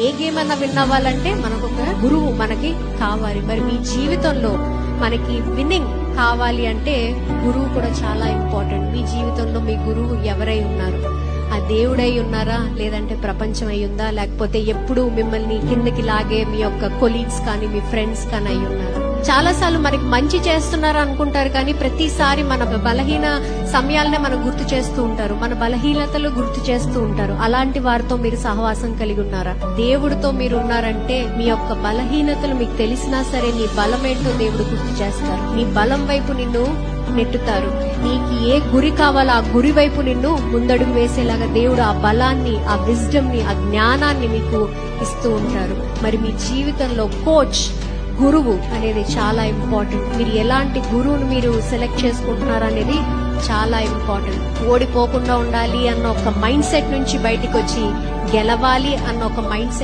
ఏ game అన్నా win అవ్వాలంటే మనకు ఒక గురువు మనకి కావాలి. మరి మీ జీవితంలో మనకి విన్నింగ్ కావాలి అంటే గురువు కూడా చాలా ఇంపార్టెంట్. మీ జీవితంలో మీ గురువు ఎవరై ఉన్నారు? ఆ దేవుడై ఉన్నారా, లేదంటే ప్రపంచం అయి ఉందా, లేకపోతే ఎప్పుడు మిమ్మల్ని కిందకి లాగే మీ యొక్క కొలీగ్స్ కానీ మీ ఫ్రెండ్స్ కానీ అయి ఉన్నారా? చాలా సార్లు మనకి మంచి చేస్తున్నారు అనుకుంటారు, కానీ ప్రతిసారి మన బలహీన సమయాలనే మనం గుర్తు చేస్తూ ఉంటారు, మన బలహీనతలు గుర్తు చేస్తూ ఉంటారు. అలాంటి వారితో మీరు సహవాసం కలిగి ఉన్నారా? దేవుడితో మీరు ఉన్నారంటే మీ యొక్క బలహీనతలు మీకు తెలిసినా సరే నీ బలం ఏంటో దేవుడు గుర్తు చేస్తారు. నీ బలం వైపు నిన్ను నెట్టుతారు. నీకు ఏ గురి కావాలో ఆ గురి వైపు నిన్ను ముందడుగు వేసేలాగా దేవుడు ఆ బలాన్ని, ఆ విజ్డమ్ ని, ఆ జ్ఞానాన్ని మీకు ఇస్తూ ఉంటారు. మరి మీ జీవితంలో కోచ్, గురువు అనేది చాలా ఇంపార్టెంట్. మీరు ఎలాంటి గురువును మీరు సెలెక్ట్ చేసుకుంటున్నారు అనేది చాలా ఇంపార్టెంట్. ఓడిపోకుండా ఉండాలి అన్న ఒక మైండ్ సెట్ నుంచి బయటికి వచ్చి గెలవాలి అన్న ఒక మైండ్ సెట్